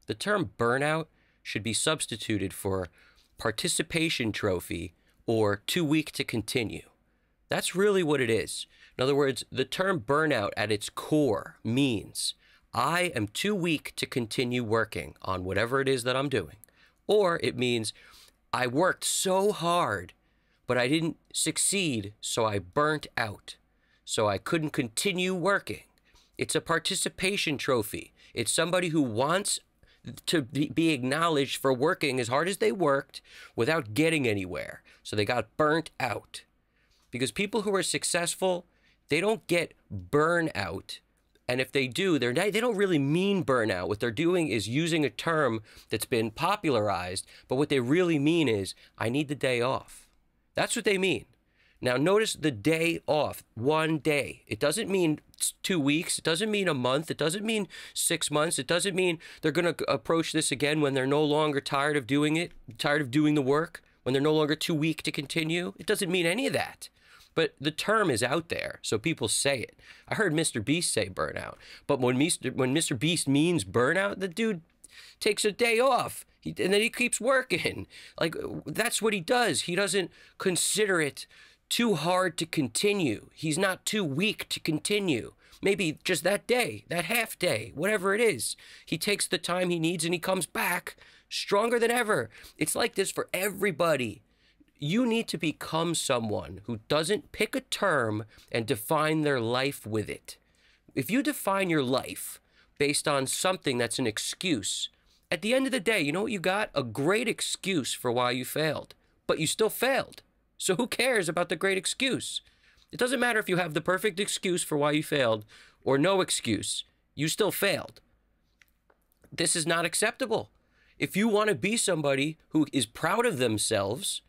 The term burnout should be substituted for participation trophy or too weak to continue. That's really what it is. In other words, the term burnout at its core means I am too weak to continue working on whatever it is that I'm doing. Or it means I worked so hard, but I didn't succeed, so I burnt out. So I couldn't continue working. It's a participation trophy. It's somebody who wants to be acknowledged for working as hard as they worked without getting anywhere. So they got burnt out. Because people who are successful, they don't get burnout. And if they do, they don't really mean burnout. What they're doing is using a term that's been popularized, but what they really mean is, I need the day off. That's what they mean. Now, notice the day off, 1 day. It doesn't mean 2 weeks. It doesn't mean a month. It doesn't mean 6 months. It doesn't mean they're going to approach this again when they're no longer tired of doing it, tired of doing the work, when they're no longer too weak to continue. It doesn't mean any of that. But the term is out there, so people say it. I heard Mr. Beast say burnout. But when Mr. Beast means burnout, the dude takes a day off. And then he keeps working. Like, that's what he does. He doesn't consider it too hard to continue. He's not too weak to continue. Maybe just that day, that half day, whatever it is. He takes the time he needs and he comes back stronger than ever. It's like this for everybody. You need to become someone who doesn't pick a term and define their life with it. If you define your life based on something that's an excuse, at the end of the day, you know what you got? A great excuse for why you failed, but you still failed. So who cares about the great excuse? It doesn't matter if you have the perfect excuse for why you failed or no excuse. You still failed. This is not acceptable. If you want to be somebody who is proud of themselves,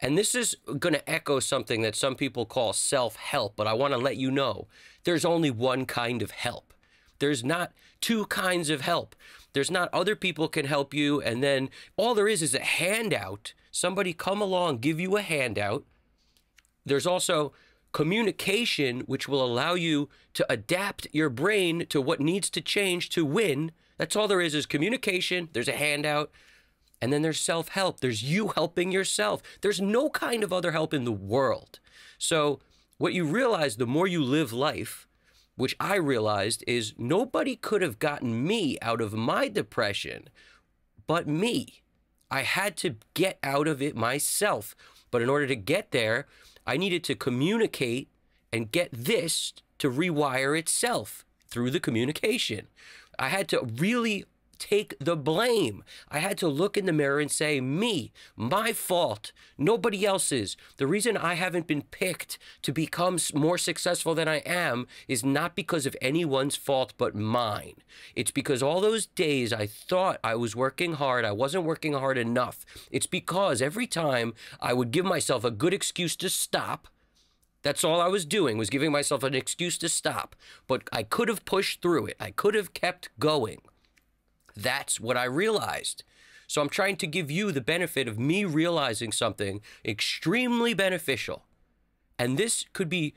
and this is going to echo something that some people call self-help, but I want to let you know, there's only one kind of help. There's not two kinds of help. There's not other people can help you, and then all there is a handout. Somebody come along, give you a handout. There's also communication, which will allow you to adapt your brain to what needs to change to win. That's all there is communication. There's a handout. And then there's self-help. There's you helping yourself. There's no kind of other help in the world. So what you realize, the more you live life, which I realized, is nobody could have gotten me out of my depression but me. I had to get out of it myself. But in order to get there, I needed to communicate and get this to rewire itself through the communication. I had to really take the blame. I had to look in the mirror and say, me, my fault, nobody else's. The reason I haven't been picked to become more successful than I am is not because of anyone's fault but mine. It's because all those days I thought I was working hard, I wasn't working hard enough. It's because every time I would give myself a good excuse to stop, that's all I was doing, was giving myself an excuse to stop. But I could have pushed through it. I could have kept going. That's what I realized. So I'm trying to give you the benefit of me realizing something extremely beneficial. And this could be,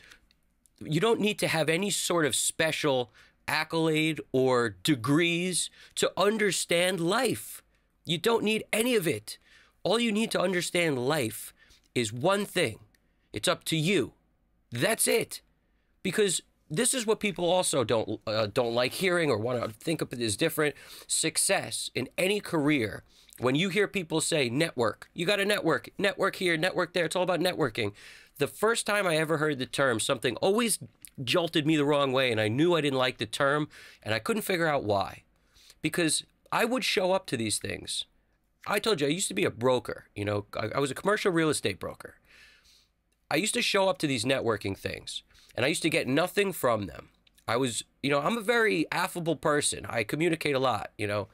you don't need to have any sort of special accolade or degrees to understand life. You don't need any of it. All you need to understand life is one thing. It's up to you. That's it. Because this is what people also don't like hearing or want to think of it as different. Success in any career. When you hear people say network, you got to network here, network there. It's all about networking. The first time I ever heard the term, something always jolted me the wrong way, and I knew I didn't like the term, and I couldn't figure out why. Because I would show up to these things. I told you, I used to be a broker. You know, I was a commercial real estate broker. I used to show up to these networking things, and I used to get nothing from them. I was, you know, I'm a very affable person. I communicate a lot, you know,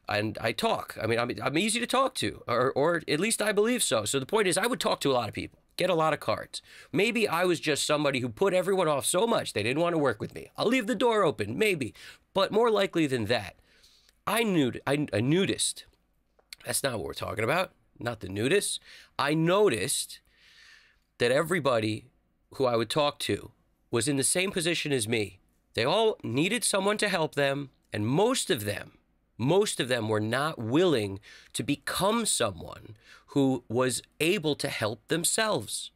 and I talk. I mean, I'm easy to talk to, or at least I believe so. So the point is, I would talk to a lot of people, get a lot of cards. Maybe I was just somebody who put everyone off so much they didn't want to work with me. I'll leave the door open, maybe. But more likely than that, a nudist. That's not what we're talking about. Not the nudist. I noticed that everybody who I would talk to was in the same position as me. They all needed someone to help them, and most of them most of them were not willing to become someone who was able to help themselves.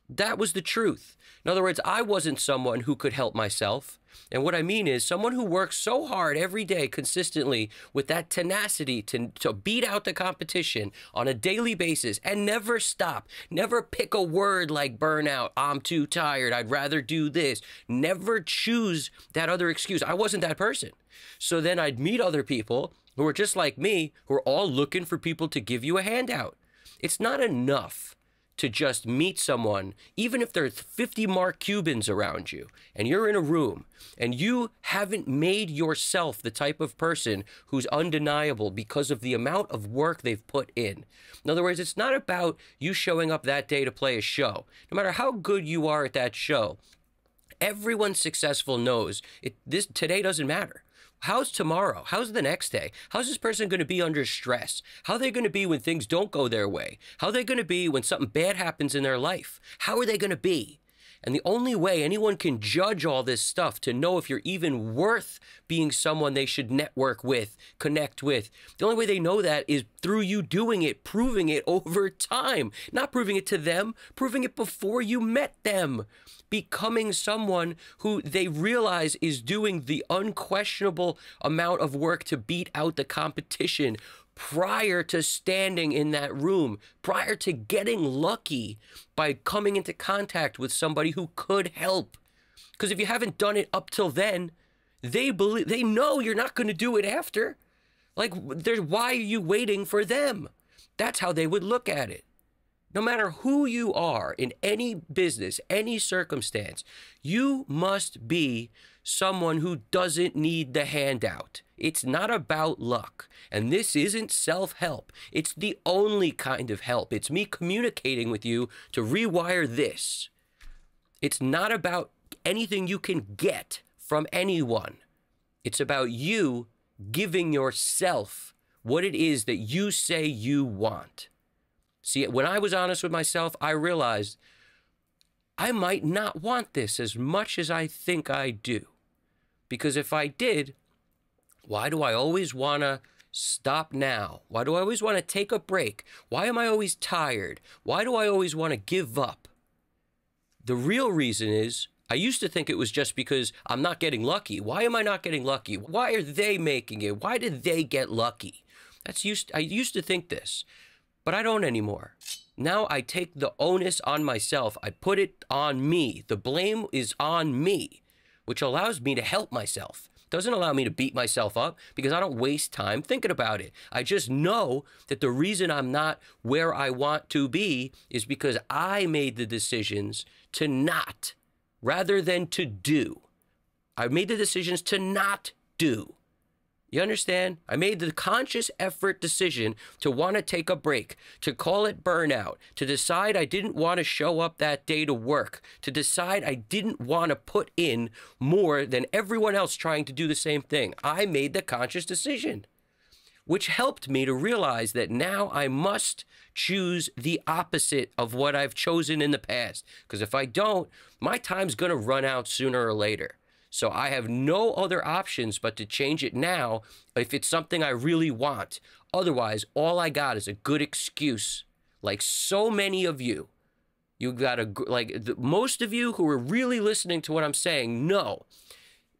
That was the truth. In other words, I wasn't someone who could help myself. And what I mean is someone who works so hard every day consistently with that tenacity to beat out the competition on a daily basis and never stop, never pick a word like burnout, I'm too tired, I'd rather do this, never choose that other excuse. I wasn't that person. So then I'd meet other people who are just like me, who are all looking for people to give you a handout. It's not enough to just meet someone, even if there's 50 Mark Cubans around you and you're in a room and you haven't made yourself the type of person who's undeniable because of the amount of work they've put in. In other words, it's not about you showing up that day to play a show. No matter how good you are at that show, everyone successful knows today doesn't matter. How's tomorrow? How's the next day? How's this person going to be under stress? How are they going to be when things don't go their way? How are they going to be when something bad happens in their life? How are they going to be? And the only way anyone can judge all this stuff to know if you're even worth being someone they should network with, connect with, the only way they know that is through you doing it, proving it over time. Not proving it to them, proving it before you met them. Becoming someone who they realize is doing the unquestionable amount of work to beat out the competition prior to standing in that room, prior to getting lucky by coming into contact with somebody who could help. Because if you haven't done it up till then, they know you're not going to do it after. Like, why are you waiting for them? That's how they would look at it. No matter who you are in any business, any circumstance, you must be someone who doesn't need the handout. It's not about luck. And this isn't self-help. It's the only kind of help. It's me communicating with you to rewire this. It's not about anything you can get from anyone. It's about you giving yourself what it is that you say you want. See, when I was honest with myself, I realized I might not want this as much as I think I do. Because if I did, why do I always want to stop now? Why do I always want to take a break? Why am I always tired? Why do I always want to give up? The real reason is I used to think it was just because I'm not getting lucky. Why am I not getting lucky? Why are they making it? Why did they get lucky? I used to think this. But I don't anymore. Now I take the onus on myself. I put it on me. The blame is on me, which allows me to help myself. Doesn't allow me to beat myself up because I don't waste time thinking about it. I just know that the reason I'm not where I want to be is because I made the decisions to not rather than to do. I made the decisions to not do. You understand? I made the conscious effort decision to want to take a break, to call it burnout, to decide I didn't want to show up that day to work, to decide I didn't want to put in more than everyone else trying to do the same thing. I made the conscious decision, which helped me to realize that now I must choose the opposite of what I've chosen in the past. Because if I don't, my time's going to run out sooner or later. So I have no other options but to change it now if it's something I really want. Otherwise, all I got is a good excuse. Like so many of you, most of you who are really listening to what I'm saying know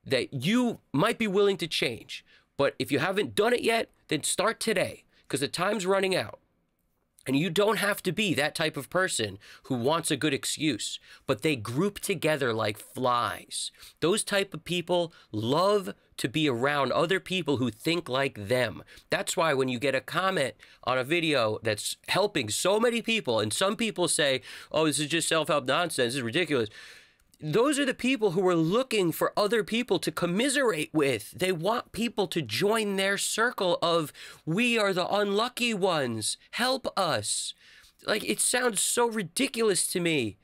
that you might be willing to change. But if you haven't done it yet, then start today because the time's running out. And you don't have to be that type of person who wants a good excuse, but they group together like flies. Those type of people love to be around other people who think like them. That's why when you get a comment on a video that's helping so many people, and some people say, oh, this is just self-help nonsense, this is ridiculous. Those are the people who are looking for other people to commiserate with. They want people to join their circle of, we are the unlucky ones. Help us. Like, it sounds so ridiculous to me.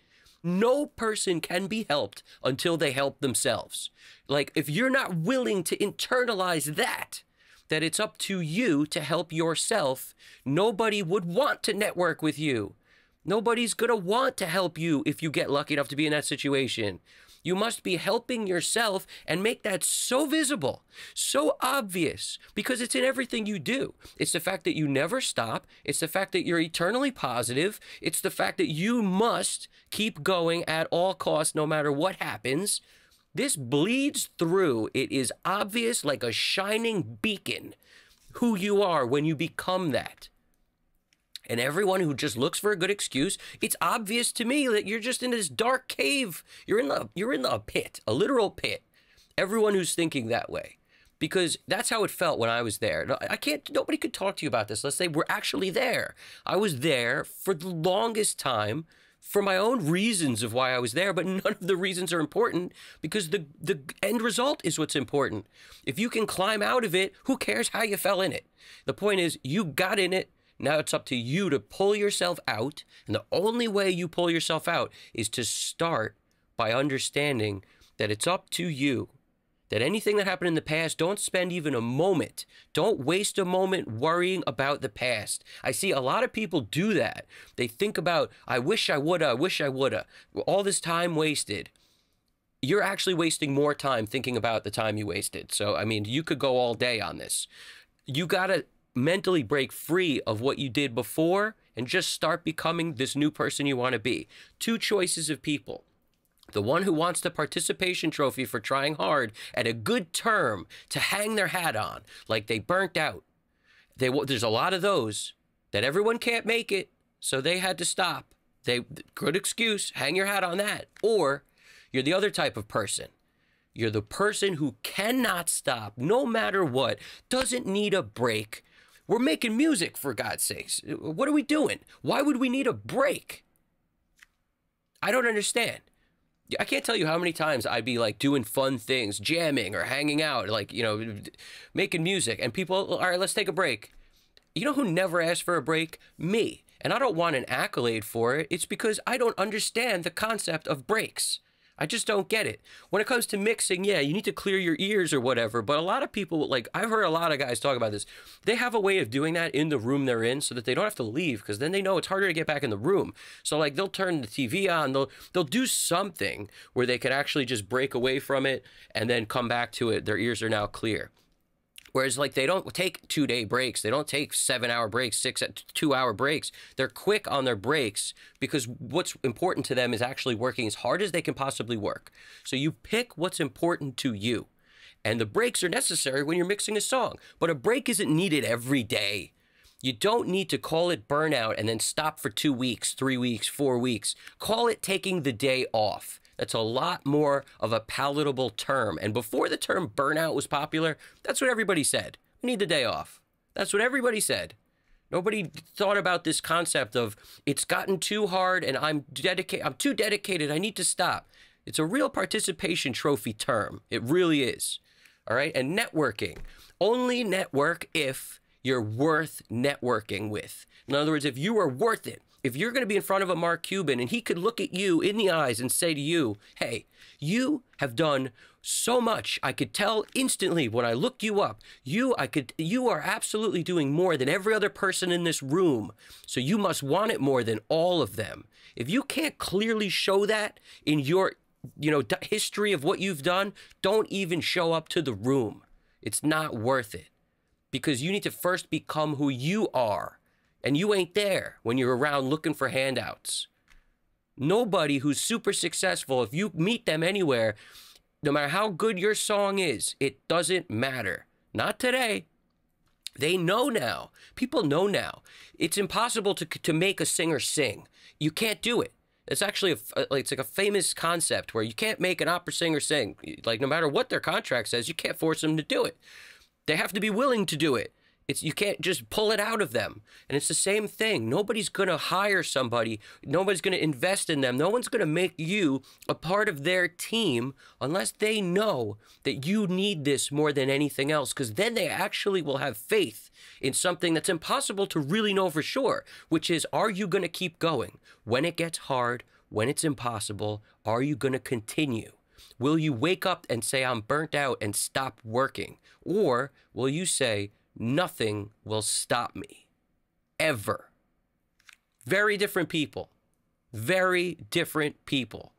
No person can be helped until they help themselves. Like, if you're not willing to internalize that it's up to you to help yourself, nobody would want to network with you. Nobody's going to want to help you if you get lucky enough to be in that situation. You must be helping yourself and make that so visible, so obvious, because it's in everything you do. It's the fact that you never stop. It's the fact that you're eternally positive. It's the fact that you must keep going at all costs, no matter what happens. This bleeds through. It is obvious like a shining beacon who you are when you become that. And everyone who just looks for a good excuse, it's obvious to me that you're just in this dark cave. You're in the pit, a literal pit. Everyone who's thinking that way, because that's how it felt when I was there. Nobody could talk to you about this unless they were actually there. I was there for the longest time for my own reasons of why I was there, but none of the reasons are important, because the end result is what's important. If you can climb out of it, who cares how you fell in it? The point is, you got in it. Now it's up to you to pull yourself out. And the only way you pull yourself out is to start by understanding that it's up to you. That anything that happened in the past, don't spend even a moment. Don't waste a moment worrying about the past. I see a lot of people do that. They think about, I wish I woulda, I wish I woulda. All this time wasted. You're actually wasting more time thinking about the time you wasted. So, I mean, you could go all day on this. You gotta mentally break free of what you did before and just start becoming this new person you want to be. Two choices of people. The one who wants the participation trophy for trying hard at a good term to hang their hat on, like they burnt out. There's a lot of those that everyone can't make it, so they had to stop. Good excuse, hang your hat on that. Or you're the other type of person. You're the person who cannot stop, no matter what, doesn't need a break. We're making music, for God's sakes. What are we doing? Why would we need a break? I don't understand. I can't tell you how many times I'd be like doing fun things, jamming or hanging out, like, you know, making music. And people, all right, let's take a break. You know who never asked for a break? Me. And I don't want an accolade for it. It's because I don't understand the concept of breaks. I just don't get it. When it comes to mixing, yeah, you need to clear your ears or whatever. But a lot of people, like, I've heard a lot of guys talk about this. They have a way of doing that in the room they're in so that they don't have to leave, because then they know it's harder to get back in the room. So, like, they'll turn the TV on. They'll do something where they can actually just break away from it and then come back to it. Their ears are now clear. Whereas, like, they don't take 2-day breaks. They don't take 7-hour breaks, 2-hour breaks. They're quick on their breaks because what's important to them is actually working as hard as they can possibly work. So you pick what's important to you. And the breaks are necessary when you're mixing a song. But a break isn't needed every day. You don't need to call it burnout and then stop for 2 weeks, 3 weeks, 4 weeks. Call it taking the day off. That's a lot more of a palatable term. And before the term burnout was popular, that's what everybody said. I need the day off. That's what everybody said. Nobody thought about this concept of it's gotten too hard and I'm too dedicated. I need to stop. It's a real participation trophy term. It really is. All right. And networking. Only network if you're worth networking with. In other words, if you are worth it. If you're going to be in front of a Mark Cuban and he could look at you in the eyes and say to you, hey, you have done so much. I could tell instantly when I looked you up, you are absolutely doing more than every other person in this room. So you must want it more than all of them. If you can't clearly show that in your, history of what you've done, don't even show up to the room. It's not worth it, because you need to first become who you are. And you ain't there when you're around looking for handouts. Nobody who's super successful, if you meet them anywhere, no matter how good your song is, it doesn't matter. Not today. They know now. People know now. It's impossible to make a singer sing. You can't do it. It's actually it's like a famous concept where you can't make an opera singer sing. Like, no matter what their contract says, you can't force them to do it. They have to be willing to do it. You can't just pull it out of them. And it's the same thing. Nobody's going to hire somebody. Nobody's going to invest in them. No one's going to make you a part of their team unless they know that you need this more than anything else, because then they actually will have faith in something that's impossible to really know for sure, which is, are you going to keep going? When it gets hard, when it's impossible, are you going to continue? Will you wake up and say, I'm burnt out, and stop working? Or will you say, nothing will stop me, ever? Very different people. Very different people.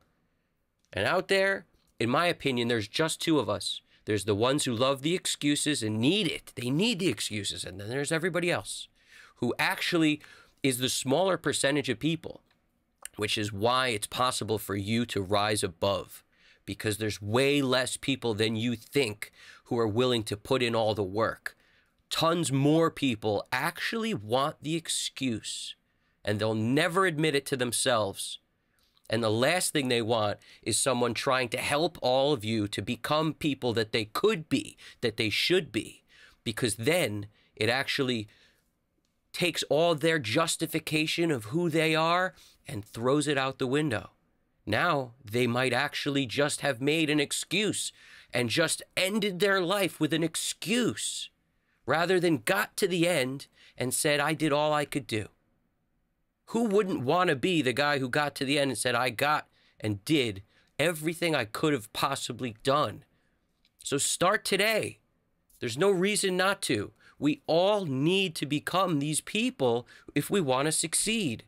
And out there, in my opinion, there's just two of us. There's the ones who love the excuses and need it. They need the excuses. And then there's everybody else who actually is the smaller percentage of people, which is why it's possible for you to rise above, because there's way less people than you think who are willing to put in all the work. Tons more people actually want the excuse, and they'll never admit it to themselves. And the last thing they want is someone trying to help all of you to become people that they could be, that they should be, because then it actually takes all their justification of who they are and throws it out the window. Now they might actually just have made an excuse and just ended their life with an excuse, rather than got to the end and said, I did all I could do. Who wouldn't want to be the guy who got to the end and said, I got and did everything I could have possibly done? So start today. There's no reason not to. We all need to become these people if we want to succeed.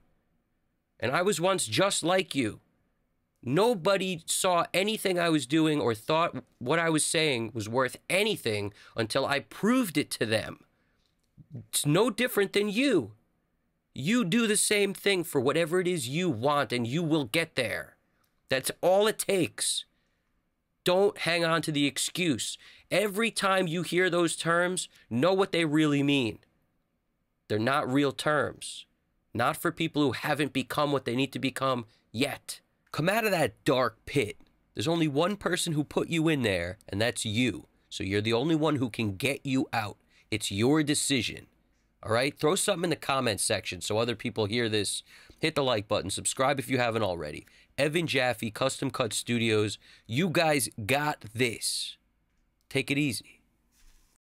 And I was once just like you. Nobody saw anything I was doing or thought what I was saying was worth anything until I proved it to them. It's no different than you. You do the same thing for whatever it is you want, and you will get there. That's all it takes. Don't hang on to the excuse. Every time you hear those terms, know what they really mean. They're not real terms. Not for people who haven't become what they need to become yet. Come out of that dark pit. There's only one person who put you in there, and that's you. So you're the only one who can get you out. It's your decision. All right? Throw something in the comments section so other people hear this. Hit the like button. Subscribe if you haven't already. Evan Jaffe, Custom Cut Studios. You guys got this. Take it easy.